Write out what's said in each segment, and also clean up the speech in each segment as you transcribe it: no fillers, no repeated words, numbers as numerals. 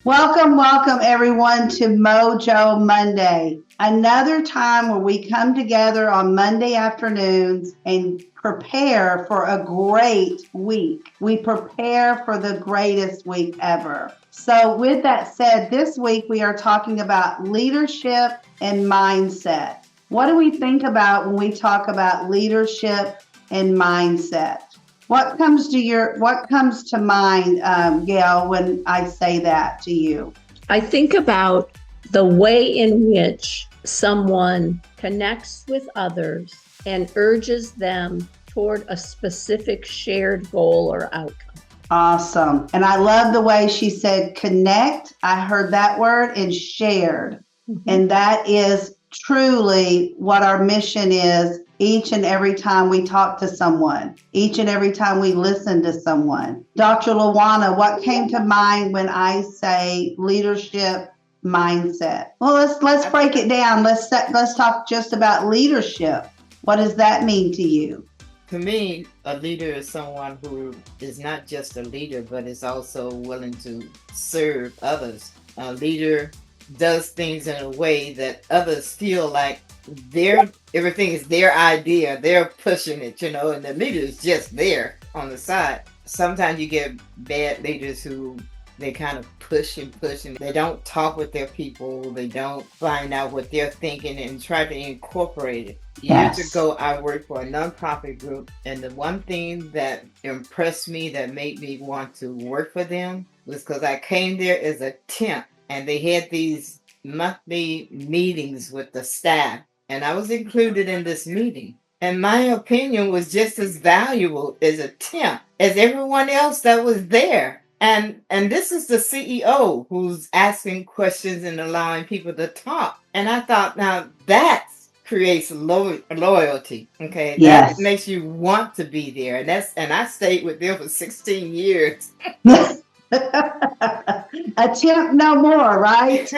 Welcome, welcome everyone to Mojo Monday. Another time where we come together on Monday afternoons and prepare for a great week. We prepare for the greatest week ever. So, with that said, this week we are talking about leadership and mindset. What do we think about when we talk about leadership and mindset? What comes to mind, Gail, when I say that to you? I think about the way in which someone connects with others and urges them toward a specific shared goal or outcome. Awesome. And I love the way she said connect. I heard that word, and shared. And that is truly what our mission is each and every time we talk to someone, each and every time we listen to someone. Dr. LaDonna, what came to mind when I say leadership mindset? Well, let's break it down. Let's talk just about leadership. What does that mean to you? To me, a leader is someone who is not just a leader, but is also willing to serve others. A leader does things in a way that others feel like everything is their idea. They're pushing it, and the leader is just there on the side. Sometimes you get bad leaders who they kind of push and they don't talk with their people. They don't find out what they're thinking and try to incorporate it. Years ago, I worked for a nonprofit group, and the one thing that impressed me that made me want to work for them was because I came there as a temp, and they had these monthly meetings with the staff, and I was included in this meeting. And my opinion was just as valuable as a temp as everyone else that was there. And this is the CEO who's asking questions and allowing people to talk. And I thought, now that creates loyalty. Okay, Yes. That makes you want to be there. And I stayed with them for 16 years. Attempt no more, right?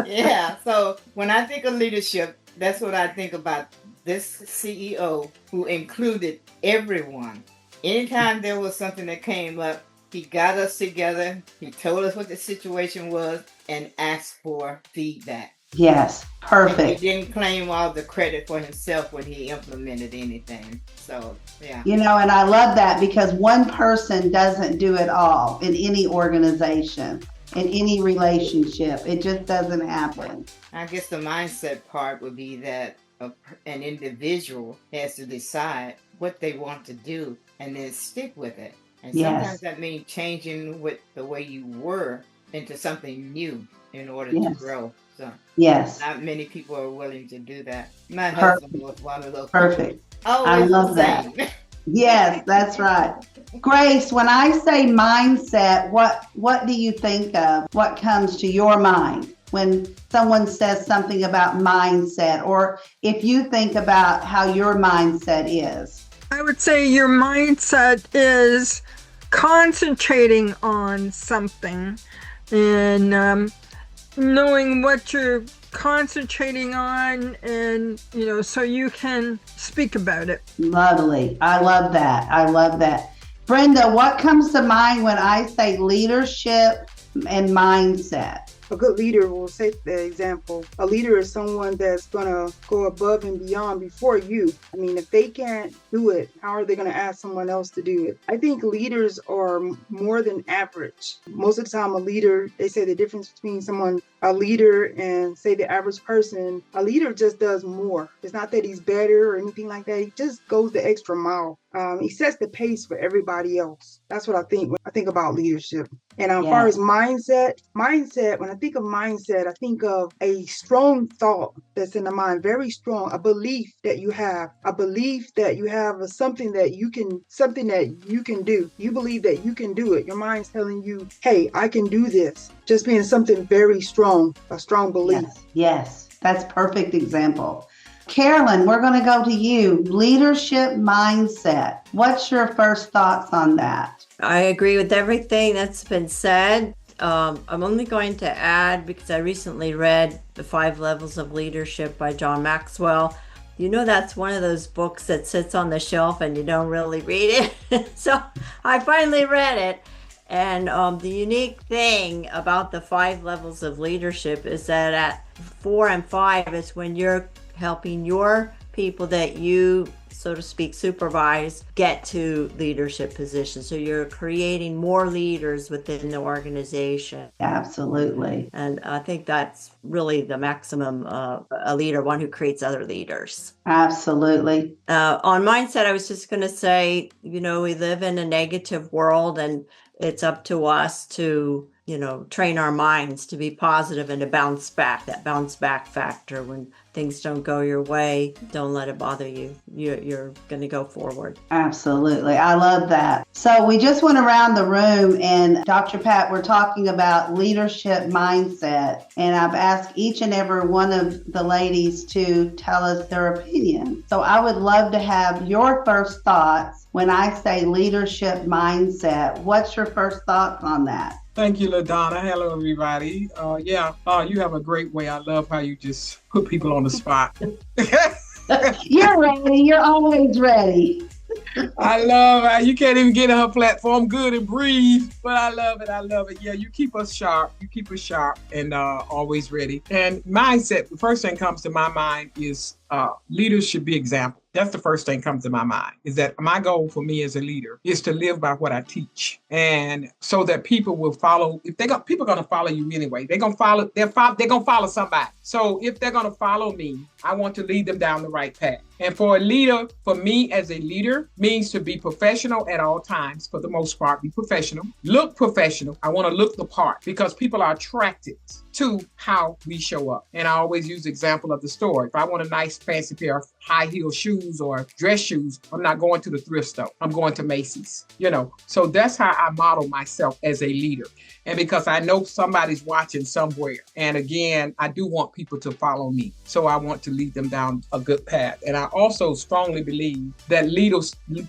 Yeah. So when I think of leadership, that's what I think about this CEO who included everyone. Anytime there was something that came up, he got us together, he told us what the situation was, and asked for feedback. Yes, perfect. He didn't claim all the credit for himself when he implemented anything. So, yeah. And I love that because one person doesn't do it all in any organization, in any relationship. It just doesn't happen. I guess the mindset part would be that an individual has to decide what they want to do and then stick with it. And sometimes that means changing the way you were into something new in order to grow. So not many people are willing to do that. My husband was one of those. Perfect. I love that. Yes, that's right. Grace, when I say mindset, what do you think of? What comes to your mind when someone says something about mindset, or if you think about how your mindset is? I would say your mindset is concentrating on something and knowing what you're concentrating on, and so you can speak about it. Lovely. I love that. Brenda, what comes to mind when I say leadership and mindset? A good leader will set the example. A leader is someone that's going to go above and beyond before you. I mean, if they can't do it, how are they going to ask someone else to do it? I think leaders are more than average. Most of the time, a leader, they say the difference between a leader and say the average person, a leader just does more. It's not that he's better or anything like that. He just goes the extra mile. He sets the pace for everybody else. That's what I think when I think about leadership. And as far as mindset, when I think of mindset, I think of a strong thought that's in the mind, very strong, a belief that you have of something that you can do. You believe that you can do it. Your mind's telling you, hey, I can do this. Just being something very strong, a strong belief. Yes, that's perfect example. Carolyn, we're going to go to you. Leadership mindset. What's your first thoughts on that? I agree with everything that's been said. I'm only going to add, because I recently read The 5 Levels of Leadership by John Maxwell. That's one of those books that sits on the shelf and you don't really read it. So I finally read it. And the unique thing about the 5 levels of leadership is that at 4 and 5 is when you're helping your people that you, so to speak, supervise get to leadership positions. So you're creating more leaders within the organization. Absolutely. And I think that's really the maximum of a leader, one who creates other leaders. Absolutely. On mindset, I was just going to say, we live in a negative world, and it's up to us to, train our minds to be positive and to bounce back, that bounce back factor. When things don't go your way, don't let it bother you. You're going to go forward. Absolutely. I love that. So we just went around the room, and Dr. Pat, we're talking about leadership mindset. And I've asked each and every one of the ladies to tell us their opinion. So I would love to have your first thoughts when I say leadership mindset. What's your first thoughts on that? Thank you, LaDonna. Hello, everybody. You have a great way. I love how you just put people on the spot. You're ready. You're always ready. I love how you can't even get on her platform good and breathe, but I love it. I love it. Yeah, you keep us sharp. You keep us sharp and always ready. And mindset, the first thing comes to my mind is leaders should be example. That's the first thing comes to my mind, is that my goal for me as a leader is to live by what I teach. And so that people will follow. If people are going to follow you anyway, they're going to follow somebody. So if they're going to follow me, I want to lead them down the right path. And for a leader, for me as a leader, means to be professional at all times. For the most part, be professional, look professional. I want to look the part because people are attracted to how we show up. And I always use the example of the store. If I want a nice fancy pair of high heel shoes or dress shoes, I'm not going to the thrift store. I'm going to Macy's, So that's how I model myself as a leader. And because I know somebody's watching somewhere. And again, I do want people to follow me. So I want to lead them down a good path. And I also strongly believe that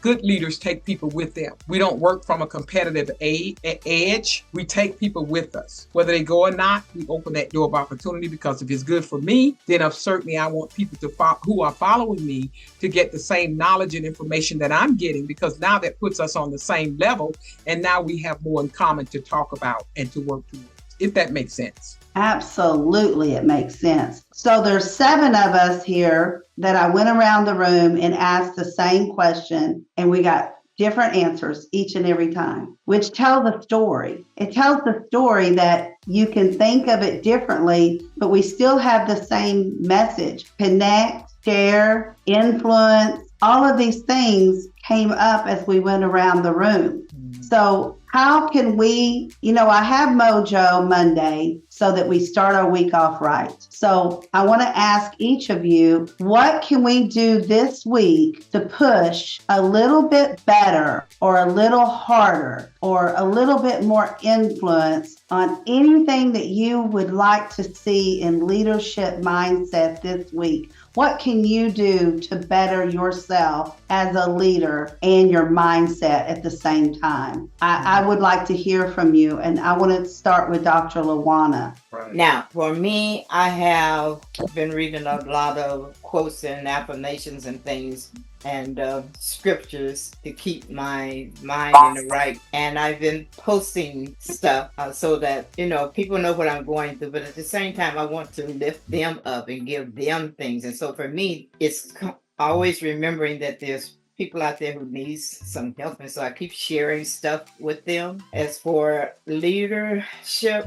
good leaders take people with them. We don't work from a competitive edge. We take people with us. Whether they go or not, we open that door of opportunity, because if it's good for me, then certainly I want people who are following me to get the same knowledge and information that I'm getting, because now that puts us on the same level. And now we have more in common to talk about and to work towards, if that makes sense. Absolutely, it makes sense. So there's 7 of us here that I went around the room and asked the same question, and we got different answers each and every time, which tells a story. It tells the story that you can think of it differently, but we still have the same message. Connect, share, influence, all of these things came up as we went around the room. So how can we, I have Mojo Monday so that we start our week off right. So I want to ask each of you, what can we do this week to push a little bit better or a little harder or a little bit more influence on anything that you would like to see in leadership mindset this week? What can you do to better yourself as a leader and your mindset at the same time? I would like to hear from you, and I want to start with Dr. LaDonna. Right. Now, for me, I have been reading a lot of quotes and affirmations and things and scriptures to keep my mind in the right. And I've been posting stuff so that, people know what I'm going through. But at the same time, I want to lift them up and give them things. And so for me, it's always remembering that there's people out there who needs some help. And so I keep sharing stuff with them. As for leadership,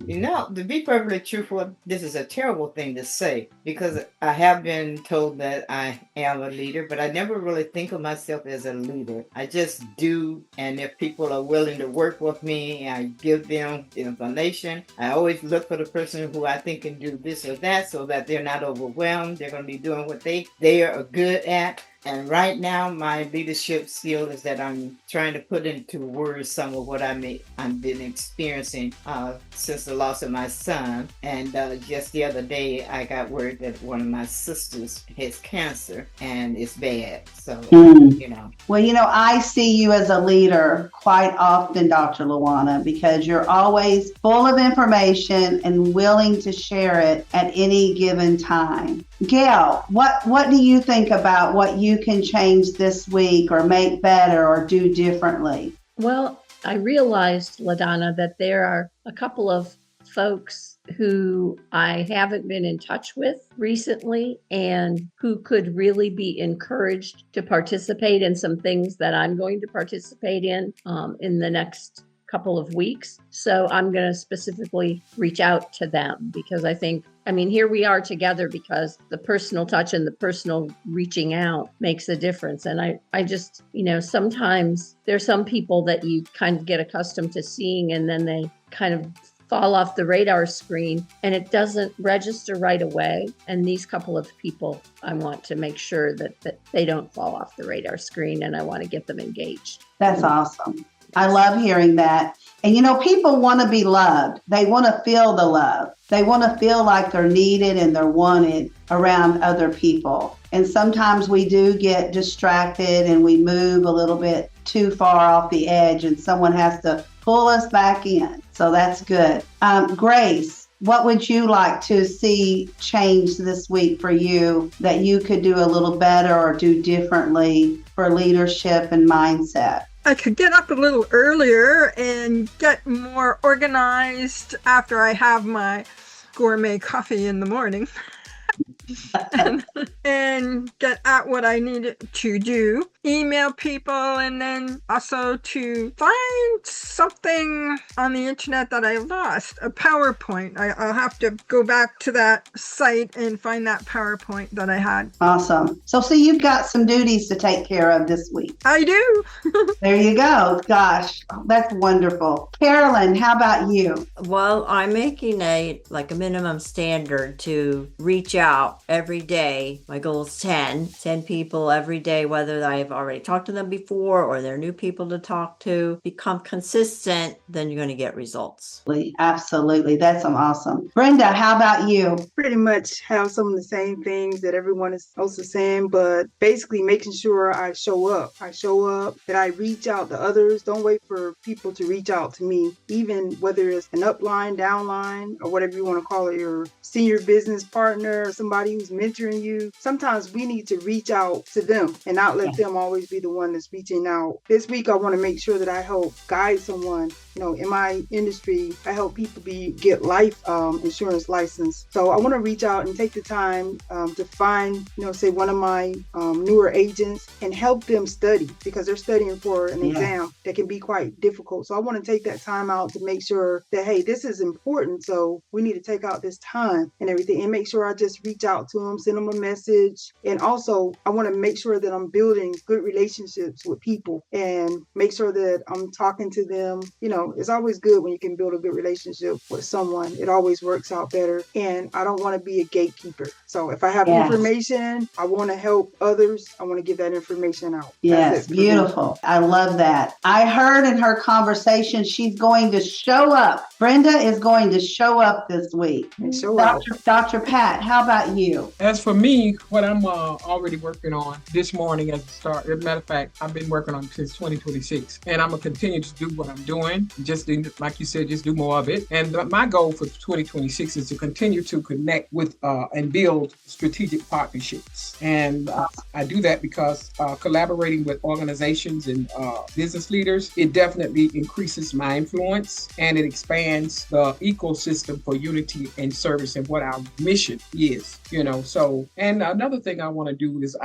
to be perfectly truthful, this is a terrible thing to say, because I have been told that I am a leader, but I never really think of myself as a leader. I just do, and if people are willing to work with me, I give them the information. I always look for the person who I think can do this or that, so that they're not overwhelmed. They're going to be doing what they are good at. And right now, my leadership skill is that I'm trying to put into words some of what I've been experiencing since the loss of my son. And just the other day, I got word that one of my sisters has cancer, and it's bad. So, Well, I see you as a leader quite often, Dr. LaDonna, because you're always full of information and willing to share it at any given time. Gail, what do you think about what you can change this week or make better or do differently? Well, I realized, LaDonna, that there are a couple of folks who I haven't been in touch with recently and who could really be encouraged to participate in some things that I'm going to participate in the next couple of weeks. So I'm going to specifically reach out to them because I mean, here we are together because the personal touch and the personal reaching out makes a difference. And I just, sometimes there's some people that you kind of get accustomed to seeing and then they kind of fall off the radar screen and it doesn't register right away. And these couple of people, I want to make sure that they don't fall off the radar screen and I want to get them engaged. That's awesome. I love hearing that. And people want to be loved. They want to feel the love. They want to feel like they're needed and they're wanted around other people. And sometimes we do get distracted and we move a little bit too far off the edge and someone has to pull us back in. So that's good. Grace, what would you like to see change this week for you that you could do a little better or do differently for leadership and mindset? I could get up a little earlier and get more organized after I have my gourmet coffee in the morning. and get at what I need to do. Email people and then also to find something on the internet that I lost, a PowerPoint. I'll have to go back to that site and find that PowerPoint that I had. Awesome. So see, you've got some duties to take care of this week. I do. There you go. Gosh, that's wonderful. Carolyn, how about you? Well, I'm making a minimum standard to reach out every day. My goal is 10 people every day, whether I've already talked to them before or they're new people to talk to. Become consistent, then you're going to get results. Absolutely. That's awesome. Brenda, how about you? Pretty much have some of the same things that everyone is also saying, but basically making sure I show up. That I reach out to others. Don't wait for people to reach out to me, even whether it's an upline, downline, or whatever you want to call it, your senior business partner, or somebody who's mentoring you. Sometimes we need to reach out to them and not let them always be the one that's reaching out. This week, I want to make sure that I help guide someone. In my industry, I help people get life insurance license. So I want to reach out and take the time to find, say one of my newer agents and help them study because they're studying for an exam that can be quite difficult. So I want to take that time out to make sure that, hey, this is important. So we need to take out this time and everything and make sure I just reach out to them, send them a message. And also I want to make sure that I'm building good relationships with people and make sure that I'm talking to them. It's always good when you can build a good relationship with someone. It always works out better. And I don't want to be a gatekeeper. So if I have information, I want to help others. I want to give that information out. Yes, beautiful. I love that. I heard in her conversation, she's going to show up. Brenda is going to show up this week. Dr. Pat, how about you? As for me, what I'm already working on this morning as a start, as a matter of fact, I've been working on since 2026, and I'm going to continue to do what I'm doing. Just like you said, just do more of it. And my goal for 2026 is to continue to connect with and build strategic partnerships. And I do that because collaborating with organizations and business leaders, it definitely increases my influence and it expands the ecosystem for unity and service and what our mission is. So, and another thing I want to do is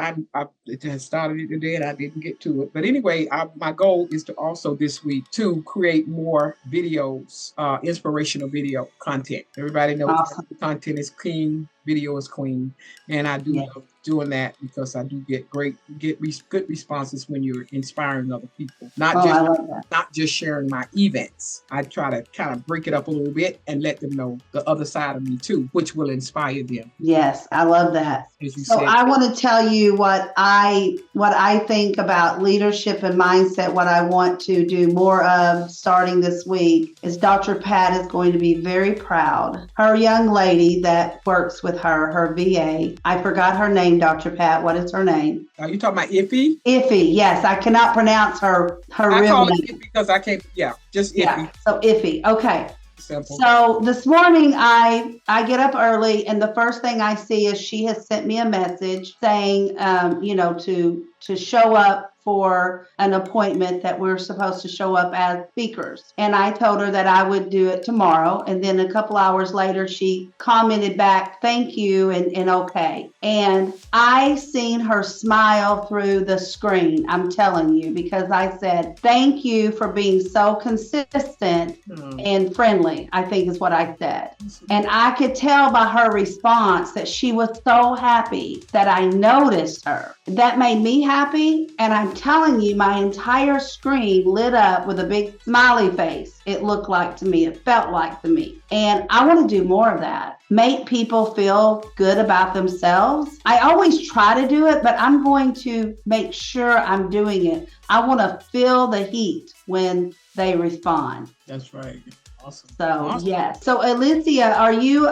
it has started today and I didn't get to it. But anyway, my goal is to also this week to create more videos, inspirational video content. Everybody knows content is king, video is queen. And I do love doing that because I do get good responses when you're inspiring other people. Not just sharing my events. I try to kind of break it up a little bit and let them know the other side of me too, which will inspire them. Yes, I love that. So I want to tell you what I think about leadership and mindset. What I want to do more of starting this week is Dr. Pat is going to be very proud. Her young lady that works with her VA, I forgot her name, Dr. Pat. What is her name? Are you talking about Iffy? Iffy, yes. I cannot pronounce her real name. I call it Iffy because I can't, just Iffy. Yeah, so Iffy, okay. Simple. So this morning I get up early and the first thing I see is she has sent me a message saying, to show up for an appointment that we're supposed to show up as speakers. And I told her that I would do it tomorrow. And then a couple hours later, she commented back, thank you, and okay. And I seen her smile through the screen, I'm telling you, because I said, thank you for being so consistent and friendly, I think is what I said. And I could tell by her response that she was so happy that I noticed her. That made me happy. And I'm telling you, my entire screen lit up with a big smiley face. It looked like to me, it felt like to me. And I want to do more of that. Make people feel good about themselves. I always try to do it, but I'm going to make sure I'm doing it. I want to feel the heat when they respond. That's right. Awesome. So, awesome. yes. So, Alicia, are you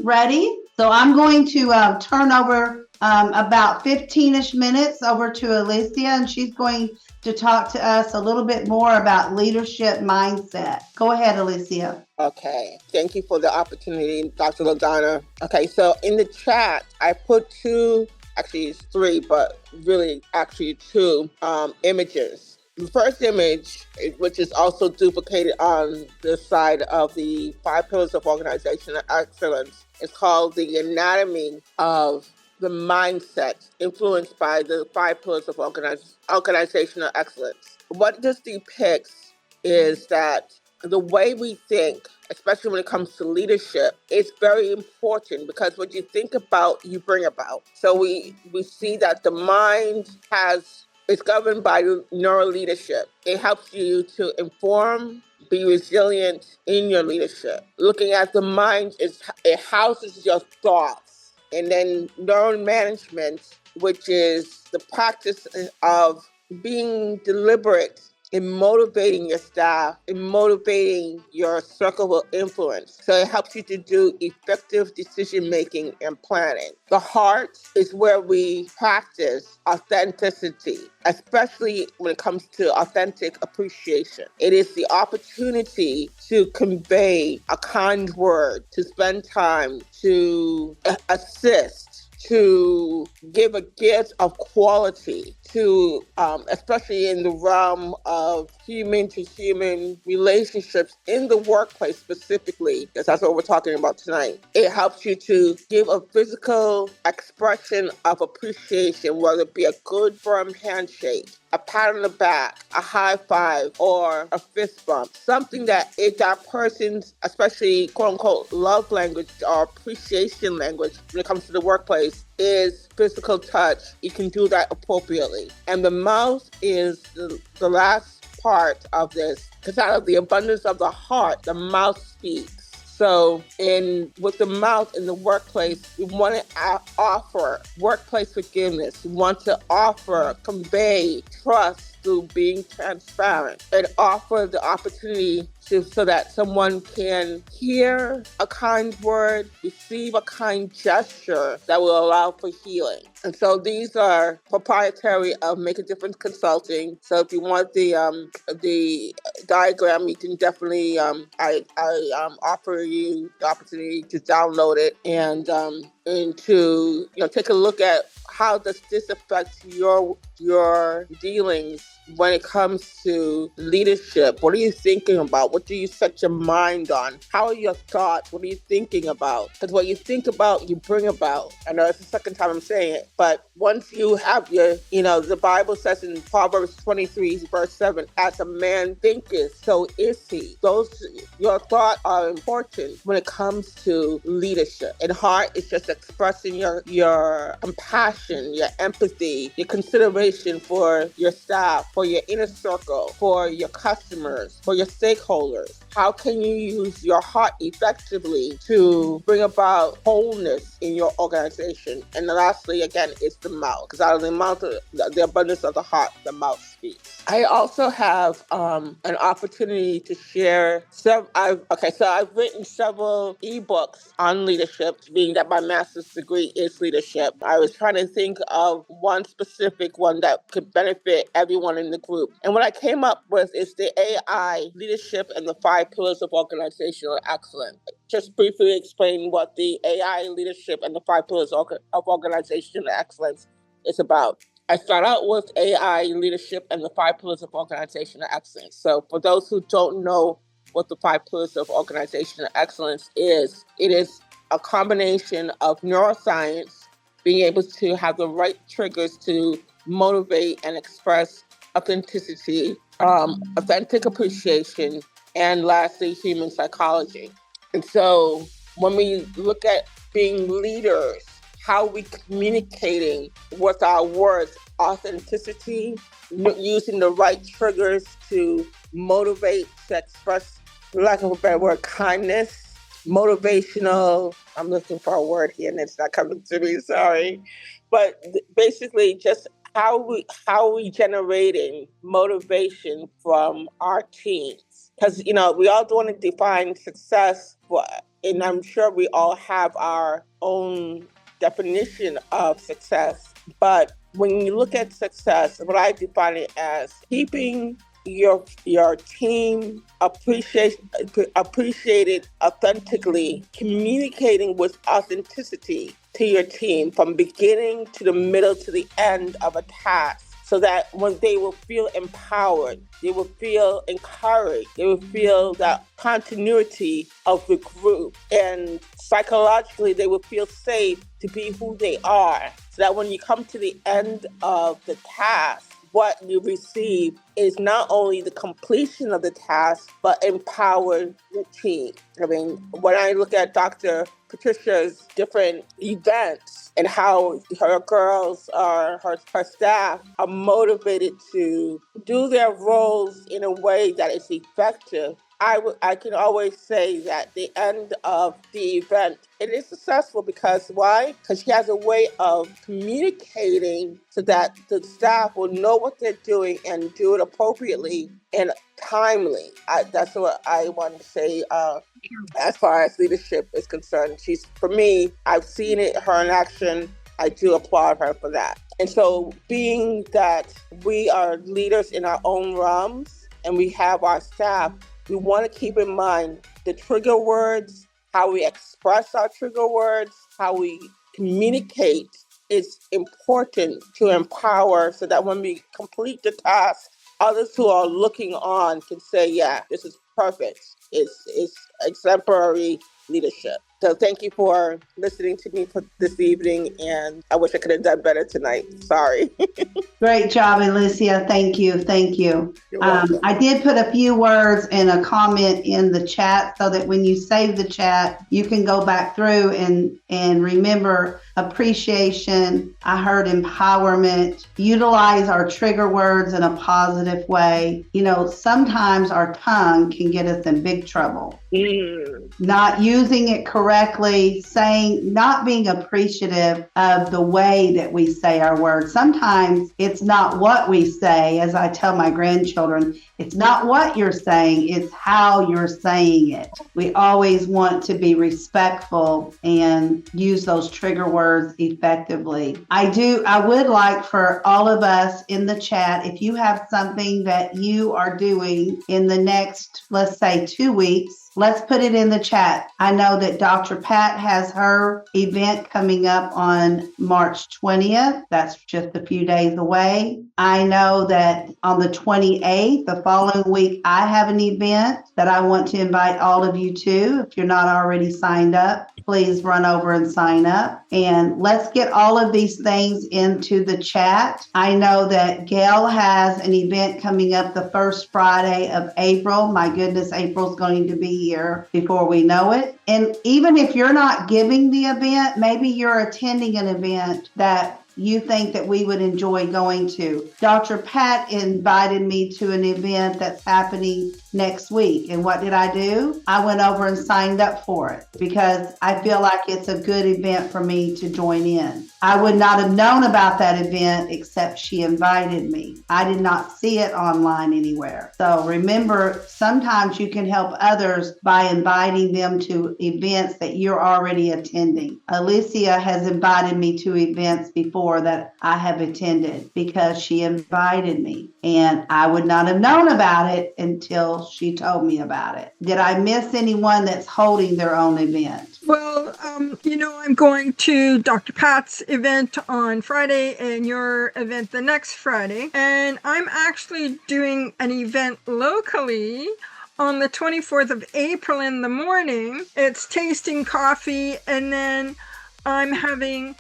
ready? So, I'm going to turn over about 15-ish minutes over to Alicia, and she's going to talk to us a little bit more about leadership mindset. Go ahead, Alicia. Okay. Thank you for the opportunity, Dr. LaDonna. Okay. So, in the chat, I put two, actually it's three, but really actually two images. The first image, which is also duplicated on the side of the 5 pillars of organizational excellence, is called the anatomy of the mindset influenced by the 5 pillars of organizational excellence. What this depicts is that the way we think, especially when it comes to leadership, is very important because what you think about, you bring about. So we see that the mind it's governed by neural leadership. It helps you to inform, be resilient in your leadership. Looking at the mind, it houses your thoughts. And then neural management, which is the practice of being deliberate in motivating your staff, in motivating your circle of influence. So it helps you to do effective decision-making and planning. The heart is where we practice authenticity, especially when it comes to authentic appreciation. It is the opportunity to convey a kind word, to spend time, to assist, to give a gift of quality, to especially in the realm of human-to-human relationships in the workplace specifically, because that's what we're talking about tonight. It helps you to give a physical expression of appreciation, whether it be a good, firm handshake, a pat on the back, a high five, or a fist bump. Something that if that person's, especially quote-unquote, love language or appreciation language when it comes to the workplace is physical touch, you can do that appropriately. And the mouth is the last part of this, because out of the abundance of the heart, the mouth speaks. So with the mouth in the workplace, we want to offer workplace forgiveness. We want to convey trust through being transparent and offer the opportunity so that someone can hear a kind word, receive a kind gesture that will allow for healing. And so these are proprietary of Make a Difference Consulting. So if you want the diagram, you can definitely I offer you the opportunity to download it and to take a look at how does this affect your dealings when it comes to leadership. What are you thinking about? What do you set your mind on? How are your thoughts? What are you thinking about? Because what you think about, you bring about. I know it's the second time I'm saying it, but once you have the Bible says in Proverbs 23, verse 7, as a man thinketh, so is he. Your thoughts are important when it comes to leadership. And heart is just expressing your compassion, your empathy, your consideration for your staff, for your inner circle, for your customers, for your stakeholders. How can you use your heart effectively to bring about wholeness in your organization? And lastly, again, it's the mouth, because out of the abundance of the heart, the mouth speaks. I also have an opportunity to share I've written several ebooks on leadership, being that my master's degree is leadership. I was trying to think of one specific one that could benefit everyone in the group. And what I came up with is the AI leadership and the 5 pillars of organizational excellence. Just briefly explain what the AI leadership and the 5 pillars of organizational excellence is about. I start out with AI leadership and the 5 pillars of organizational excellence. So for those who don't know what the 5 pillars of organizational excellence is, it is a combination of neuroscience, being able to have the right triggers to motivate and express authenticity, authentic appreciation, and lastly, human psychology. And so when we look at being leaders, how we communicating with our words, authenticity, using the right triggers to motivate, to express, for lack of a better word, kindness, motivational, I'm looking for a word here and it's not coming to me, sorry. But basically just how we generating motivation from our teams. Because, we all want to define success, and I'm sure we all have our own definition of success. But when you look at success, what I define it as keeping your team appreciated authentically, communicating with authenticity to your team from beginning to the middle to the end of a task, so that when they will feel empowered, they will feel encouraged, they will feel that continuity of the group, and psychologically they will feel safe to be who they are, so that when you come to the end of the task, what you receive is not only the completion of the task, but empowered the team. I mean, when I look at Dr. Patricia's different events and how her girls or her staff are motivated to do their roles in a way that is effective, I can always say that the end of the event, it is successful because why? Because she has a way of communicating so that the staff will know what they're doing and do it appropriately and timely. That's what I want to say as far as leadership is concerned. For me, I've seen her in action. I do applaud her for that. And so being that we are leaders in our own realms and we have our staff, we want to keep in mind the trigger words, how we express our trigger words, how we communicate is important to empower so that when we complete the task, others who are looking on can say, yeah, this is perfect. It's exemplary leadership. So thank you for listening to me for this evening, and I wish I could have done better tonight. Sorry. Great job, Alicia. Thank you. Thank you. I did put a few words and a comment in the chat so that when you save the chat, you can go back through and remember appreciation. I heard empowerment, utilize our trigger words in a positive way. Sometimes our tongue can get us in big trouble. Not using it correctly, not being appreciative of the way that we say our words. Sometimes it's not what we say, as I tell my grandchildren, it's not what you're saying, it's how you're saying it. We always want to be respectful and use those trigger words effectively. I would like for all of us in the chat, if you have something that you are doing in the next, let's say 2 weeks, let's put it in the chat. I know that Dr. Pat has her event coming up on March 20th. That's just a few days away. I know that on the 28th, the following week, I have an event that I want to invite all of you to. If you're not already signed up, please run over and sign up. And let's get all of these things into the chat. I know that Gail has an event coming up the first Friday of April. My goodness, April's going to be here before we know it. And even if you're not giving the event, maybe you're attending an event that you think that we would enjoy going to. Dr. Pat invited me to an event that's happening next week. And what did I do? I went over and signed up for it because I feel like it's a good event for me to join in. I would not have known about that event except she invited me. I did not see it online anywhere. So remember, sometimes you can help others by inviting them to events that you're already attending. Alicia has invited me to events before that I have attended because she invited me, and I would not have known about it until she told me about it. Did I miss anyone that's holding their own event? Well, I'm going to Dr. Pat's event on Friday and your event the next Friday. And I'm actually doing an event locally on the 24th of April in the morning. It's tasting coffee, and then I'm having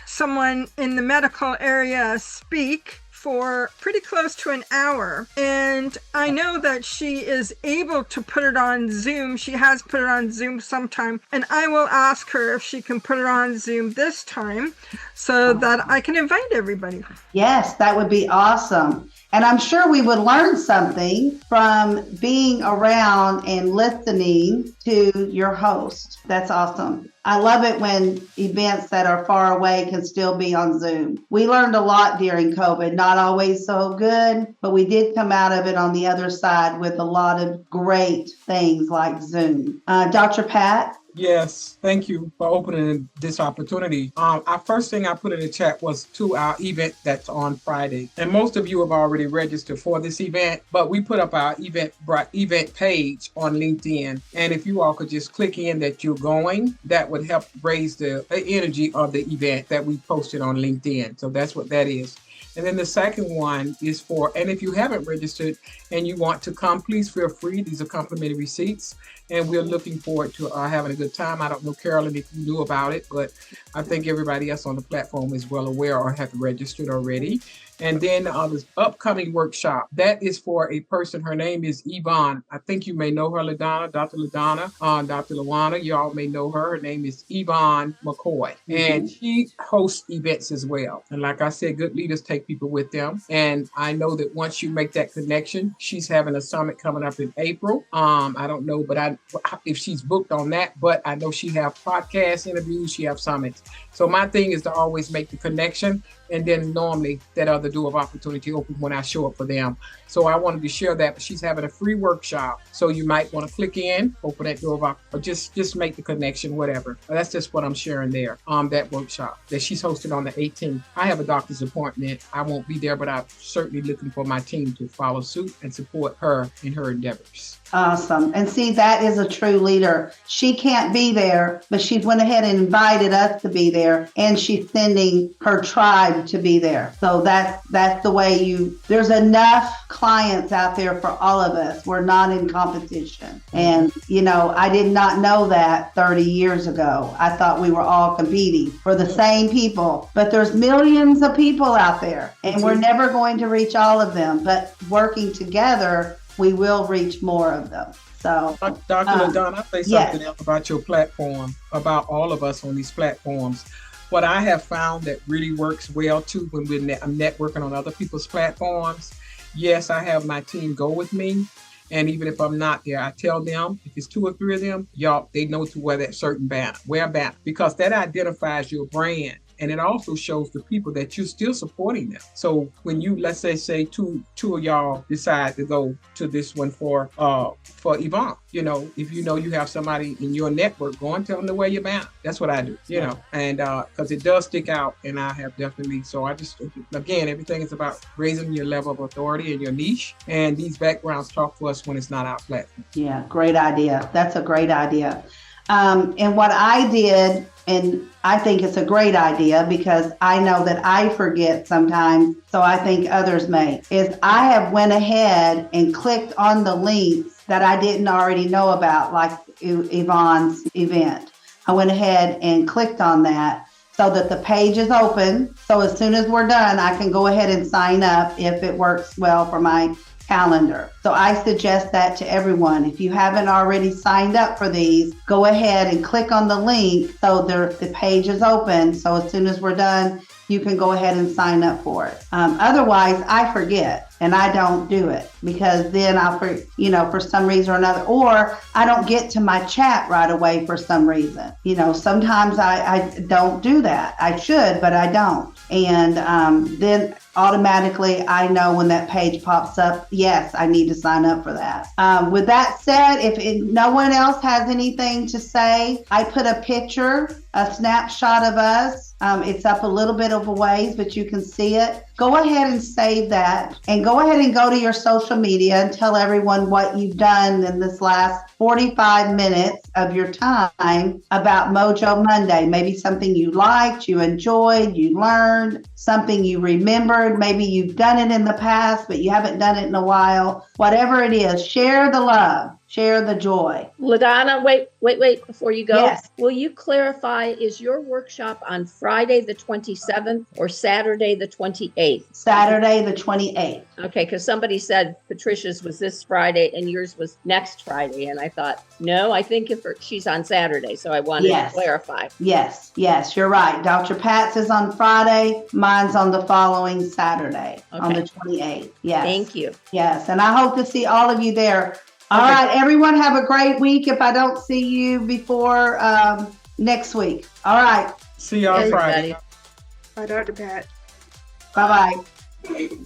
someone in the medical area speak for pretty close to an hour. And I know that she is able to put it on Zoom. She has put it on Zoom sometime, and I will ask her if she can put it on Zoom this time so that I can invite everybody. Yes, that would be awesome. And I'm sure we would learn something from being around and listening to your host. That's awesome. I love it when events that are far away can still be on Zoom. We learned a lot during COVID, not always so good, but we did come out of it on the other side with a lot of great things like Zoom. Dr. Pat? Yes, thank you for opening this opportunity. Our first thing I put in the chat was to our event that's on Friday. And most of you have already registered for this event, but we put up our event page on LinkedIn. And if you all could just click in that you're going, that would help raise the energy of the event that we posted on LinkedIn. So that's what that is. And then the second one is and if you haven't registered and you want to come, please feel free. These are complimentary seats, and we're looking forward to having a good time. I don't know, Carolyn, if you knew about it, but I think everybody else on the platform is well aware or have registered already. And then this upcoming workshop, that is for a person. Her name is Yvonne. I think you may know her, LaDonna, Dr. LaDonna, Dr. Lawana. You all may know her. Her name is Yvonne McCoy. And she hosts events as well. And like I said, good leaders take people with them. And I know that once you make that connection, she's having a summit coming up in April. I don't know, but if she's booked on that, but I know she have podcast interviews, she have summits. So my thing is to always make the connection. And then normally that other door of opportunity open when I show up for them. So I wanted to share that, but she's having a free workshop. So you might want to click in, open that door of opportunity, or just make the connection, whatever. But that's just what I'm sharing there. That workshop that she's hosted on the 18th. I have a doctor's appointment. I won't be there, but I'm certainly looking for my team to follow suit and support her in her endeavors. Awesome. And see, that is a true leader. She can't be there, but she went ahead and invited us to be there, and she's sending her tribe to be there. So that's the way there's enough clients out there for all of us. We're not in competition. And, I did not know that 30 years ago. I thought we were all competing for the same people, but there's millions of people out there, and we're never going to reach all of them, but working together, we will reach more of them. So, Dr. LaDonna, I'll say something else about your platform, about all of us on these platforms. What I have found that really works well too when I'm networking on other people's platforms. Yes, I have my team go with me. And even if I'm not there, I tell them, if it's 2 or 3 of them, they know to wear that certain banner, because that identifies your brand. And it also shows the people that you're still supporting them. So when you, let's say two of y'all decide to go to this one for Yvonne, if you have somebody in your network, go and tell them to wear your banner. That's what I do, and because it does stick out, and I have definitely. So I just, again, everything is about raising your level of authority and your niche. And these backgrounds talk for us when it's not our platform. Yeah, great idea. That's a great idea. And what I did, and I think it's a great idea because I know that I forget sometimes, so I think others may, is I have went ahead and clicked on the links that I didn't already know about, like Yvonne's event. I went ahead and clicked on that so that the page is open. So as soon as we're done, I can go ahead and sign up if it works well for my calendar. So I suggest that to everyone. If you haven't already signed up for these, go ahead and click on the link so the page is open. So as soon as we're done, you can go ahead and sign up for it. Otherwise, I forget and I don't do it because then for some reason or another, or I don't get to my chat right away for some reason. Sometimes I don't do that. I should, but I don't. And then automatically I know when that page pops up, yes, I need to sign up for that. With that said, if no one else has anything to say, I put a snapshot of us It's up a little bit of a ways, but you can see it. Go ahead and save that, and go ahead and go to your social media and tell everyone what you've done in this last 45 minutes of your time about Mojo Monday. Maybe something you liked, you enjoyed, you learned, something you remembered. Maybe you've done it in the past, but you haven't done it in a while. Whatever it is, share the love. Share the joy. LaDonna, wait, before you go. Yes. Will you clarify, is your workshop on Friday the 27th or Saturday the 28th? Saturday the 28th. Okay, because somebody said Patricia's was this Friday and yours was next Friday. And I thought, no, I think she's on Saturday. So I wanted to clarify. Yes, you're right. Dr. Pat's is on Friday. Mine's on the following Saturday, on the 28th. Yes. Thank you. Yes, and I hope to see all of you there. All right, everyone, have a great week if I don't see you before next week. All right. See y'all Friday. Bye, Dr. Pat. Bye-bye.